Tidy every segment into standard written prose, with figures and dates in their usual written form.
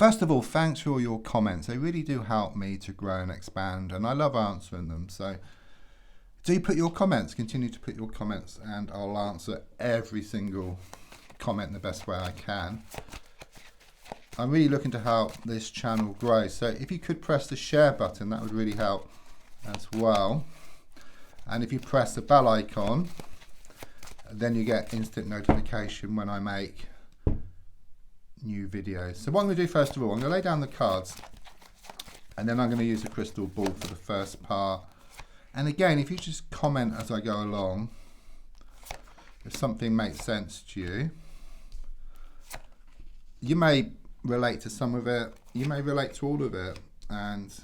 First of all, thanks for all your comments. They really do help me to grow and expand, and I love answering them. So do put your comments, continue to put your comments, and I'll answer every single comment in the best way I can. I'm really looking to help this channel grow. So if you could press the share button, that would really help as well. And if you press the bell icon, then you get instant notification when I make new videos. So what I'm going to do first of all, I'm going to lay down the cards, and then I'm going to use the crystal ball for the first part. And again, if you just comment as I go along, if something makes sense to you, you may relate to some of it, you may relate to all of it, and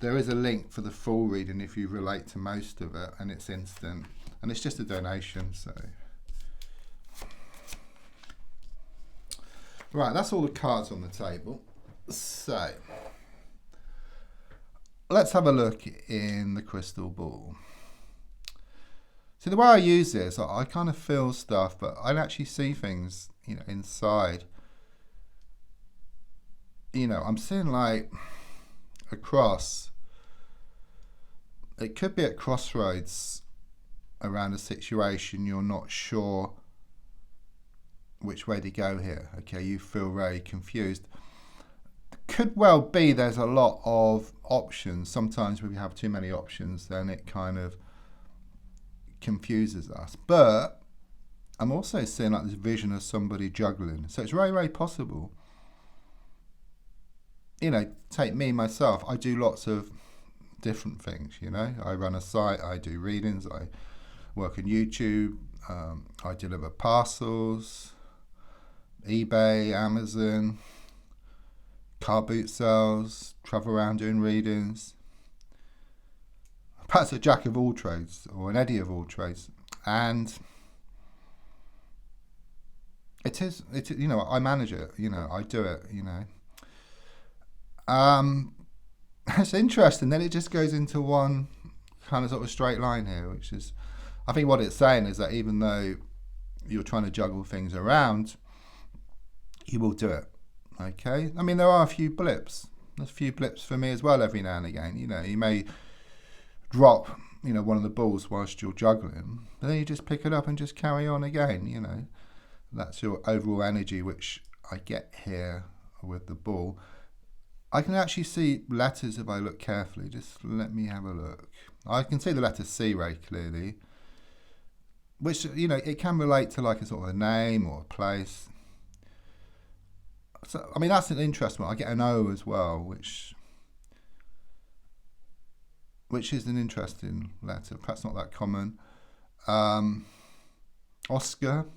there is a link for the full reading if you relate to most of it, and it's instant, and it's just a donation. So right, that's all the cards on the table. So let's have a look in the crystal ball. So the way I use this, I kind of feel stuff, but I actually see things, inside. I'm seeing like a cross. It could be at crossroads around a situation. You're not sure which way to go here. Okay, you feel very confused. Could well be there's a lot of options. Sometimes when we have too many options, then it kind of confuses us. But I'm also seeing like this vision of somebody juggling. So it's very, very possible. Take me, myself, I do lots of different things, I run a site, I do readings, I work on YouTube, I deliver parcels, eBay, Amazon, car boot sales, travel around doing readings. Perhaps a jack of all trades or an Eddie of all trades. And it is, I manage it, I do it, It's interesting. Then it just goes into one kind of sort of straight line here, which is, I think what it's saying is that even though you're trying to juggle things around, you will do it. Okay. I mean, there are a few blips. There's a few blips for me as well every now and again. You may drop, one of the balls whilst you're juggling, but then you just pick it up and just carry on again. That's your overall energy, which I get here with the ball. I can actually see letters if I look carefully. Just let me have a look. I can see the letter C very clearly, which, it can relate to like a sort of a name or a place. So, I mean, that's an interesting one. I get an O as well, which is an interesting letter. Perhaps not that common. Oscar.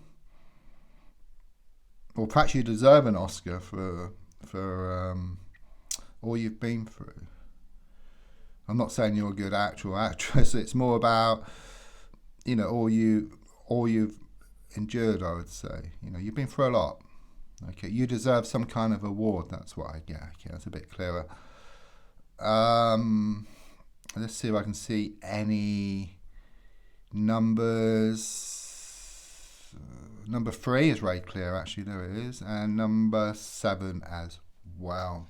Or perhaps you deserve an Oscar for all you've been through. I'm not saying you're a good actor or actress. It's more about, all you've endured, I would say. You've been through a lot. Okay, you deserve some kind of award. That's what I get. Okay, that's a bit clearer. Let's see if I can see any numbers. Number 3 is very clear, actually. There it is. And number 7 as well.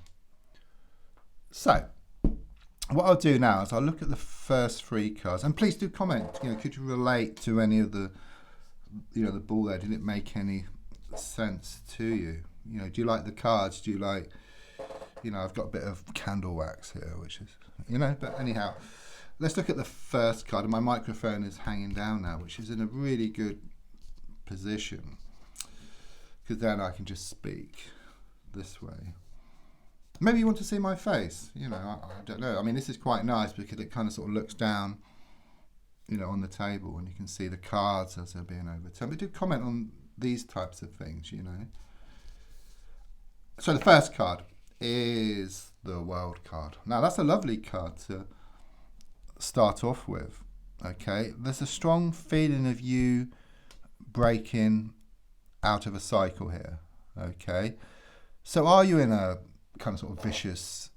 So, what I'll do now is I'll look at the first 3 cards, and please do comment. Could you relate to any of the, the ball there? Did it make any sense to you? Do you like the cards? Do you like, I've got a bit of candle wax here, which is, But anyhow, let's look at the first card. And my microphone is hanging down now, which is in a really good position, because then I can just speak this way. Maybe you want to see my face, I don't know. I mean, this is quite nice because it kind of sort of looks down, on the table, and you can see the cards as they're being overturned. But do comment on these types of things, So the first card is the World card. Now, that's a lovely card to start off with, okay? There's a strong feeling of you breaking out of a cycle here, okay? So are you in a kind of sort of vicious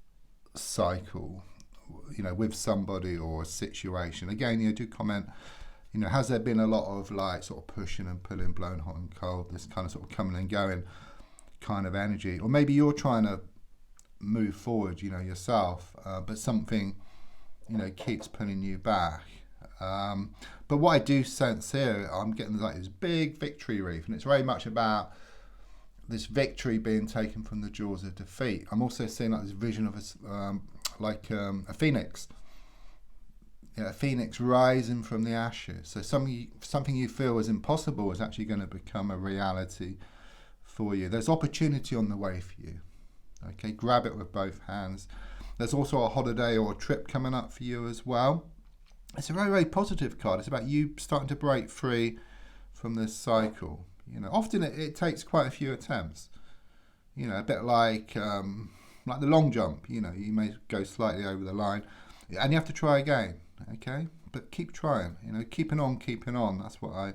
cycle, with somebody or a situation? Again, do comment, has there been a lot of like sort of pushing and pulling, blowing hot and cold, this kind of sort of coming and going? kind of energy, or maybe you're trying to move forward, yourself, but something, keeps pulling you back. But what I do sense here, I'm getting like this big victory wreath, and it's very much about this victory being taken from the jaws of defeat. I'm also seeing like this vision of a phoenix. A phoenix rising from the ashes. So something you feel was impossible is actually going to become a reality for you. There's opportunity on the way for you. Okay, grab it with both hands. There's also a holiday or a trip coming up for you as well. It's a very, very positive card. It's about you starting to break free from this cycle. Often it takes quite a few attempts. A bit like the long jump. You may go slightly over the line, and you have to try again. Okay, but keep trying. Keeping on. That's what I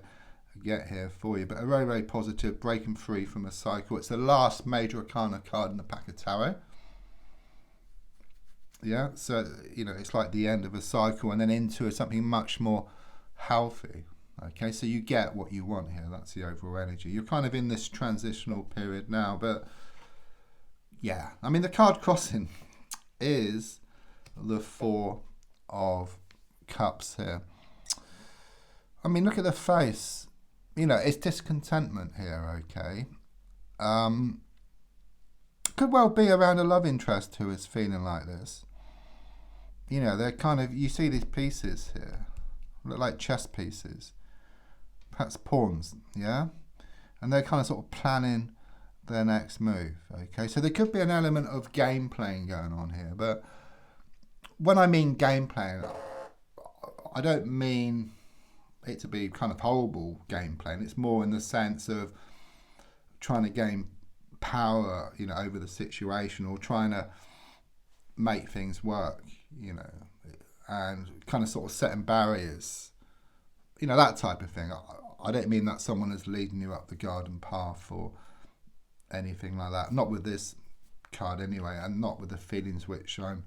get here for you. But a very, very positive, breaking free from a cycle. It's the last major arcana card in the pack of tarot. Yeah, so it's like the end of a cycle and then into something much more healthy. Okay, so you get what you want here. That's the overall energy. You're kind of in this transitional period now, but yeah, I mean the card crossing is the Four of Cups here. I mean, look at the face. It's discontentment here. Okay, could well be around a love interest who is feeling like this. They're kind of, you see these pieces here, look like chess pieces, perhaps pawns, yeah? And they're kind of sort of planning their next move, okay? So there could be an element of game playing going on here, but when I mean game playing, I don't mean it to be kind of horrible game playing. It's more in the sense of trying to gain power, over the situation, or trying to make things work, and kind of sort of setting barriers, that type of thing. I don't mean that someone is leading you up the garden path or anything like that. Not with this card anyway, and not with the feelings which I'm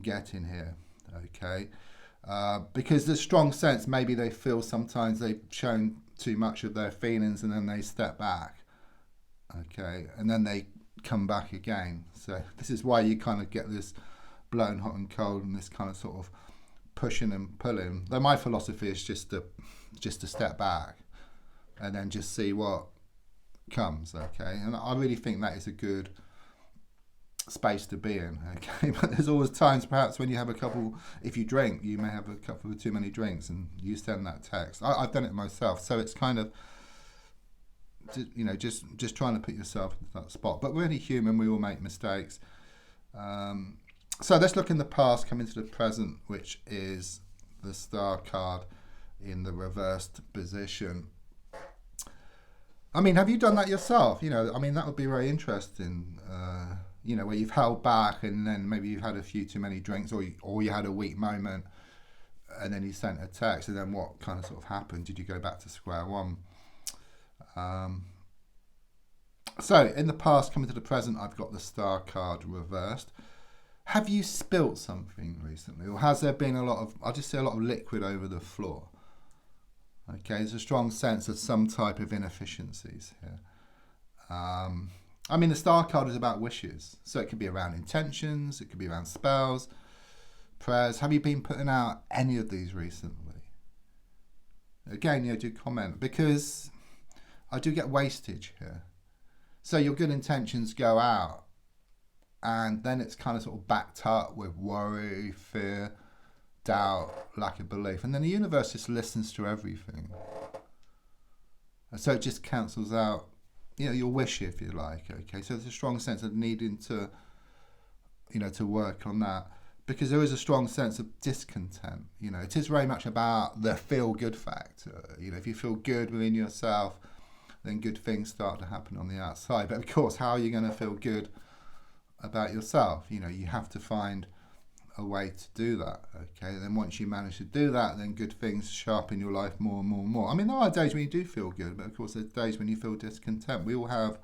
getting here, okay? Because there's strong sense maybe they feel sometimes they've shown too much of their feelings and then they step back, okay, and then they come back again. So this is why you kind of get this blown hot and cold and this kind of sort of pushing and pulling. Though my philosophy is just to step back and then just see what comes, okay? And I really think that is a good space to be in, okay? But there's always times perhaps when you have a couple, if you drink, you may have a couple of too many drinks and you send that text. I've done it myself, so it's kind of, just trying to put yourself into that spot. But we're only human, we all make mistakes. So let's look in the past, come into the present, which is the Star card in the reversed position. I mean, have you done that yourself? That would be very interesting, where you've held back and then maybe you've had a few too many drinks, or you had a weak moment and then you sent a text, and then what kind of sort of happened? Did you go back to square one? So in the past, coming to the present, I've got the Star card reversed. Have you spilt something recently, or has there been I just see a lot of liquid over the floor? Okay, there's a strong sense of some type of inefficiencies here. The Star card is about wishes, so it could be around intentions, it could be around spells, prayers. Have you been putting out any of these recently? Again, do comment, because I do get wastage here. So your good intentions go out, and then it's kind of sort of backed up with worry, fear, doubt, lack of belief. And then the universe just listens to everything. And so it just cancels out, your wish, if you like. Okay, so there's a strong sense of needing to, to work on that. Because there is a strong sense of discontent. It is very much about the feel-good factor. If you feel good within yourself, then good things start to happen on the outside. But of course, how are you going to feel good about yourself? You have to find a way to do that, okay? Then once you manage to do that, then good things show up in your life more and more and more. There are days when you do feel good, but of course there's days when you feel discontent. We all have,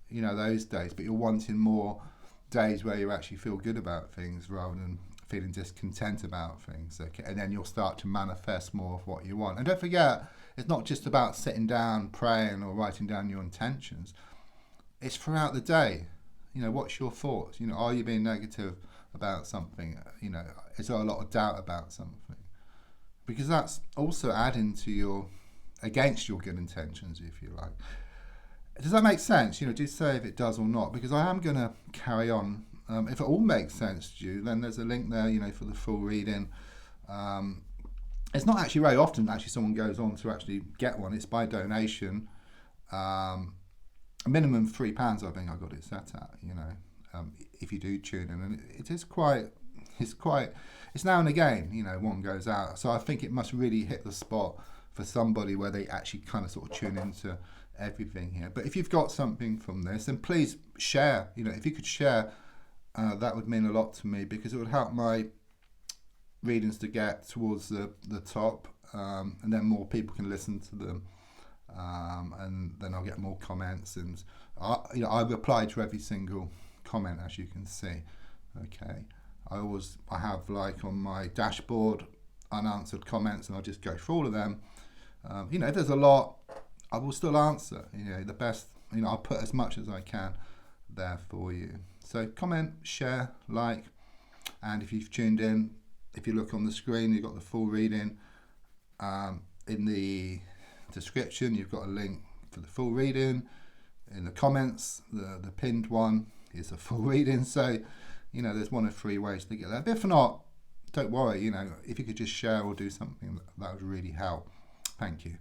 those days, but you're wanting more days where you actually feel good about things rather than feeling discontent about things, okay? And then you'll start to manifest more of what you want. And don't forget, it's not just about sitting down, praying, or writing down your intentions. it's throughout the day. You know, what's your thoughts? You know, are you being negative about something? You know, is there a lot of doubt about something? Because that's also adding to your, against your good intentions, if you like. Does that make sense? You know, do say if it does or not, because I am going to carry on. If it all makes sense to you, then there's a link there, you know, for the full reading. It's not actually very often actually someone goes on to actually get one. It's by donation. A minimum £3, I think I got it set at, you know, if you do tune in. And it is quite, it's now and again, you know, one goes out. So I think it must really hit the spot for somebody where they actually kind of sort of tune into everything here. But if you've got something from this, then please share. You know, if you could share, that would mean a lot to me, because it would help my readings to get towards the top, and then more people can listen to them, and then I'll get more comments, and I reply to every single comment, as you can see. Okay, I have, like, on my dashboard, unanswered comments, and I'll just go through all of them. You know, if there's a lot, I will still answer. You know, the best, you know, I'll put as much as I can there for you. So comment, share, like, and if you've tuned in, if you look on the screen, you've got the full reading. In the description, you've got a link for the full reading. In the comments, the pinned one is a full reading. So, you know, there's one of 3 ways to get that. But if not, don't worry, you know, if you could just share or do something, that would really help. Thank you.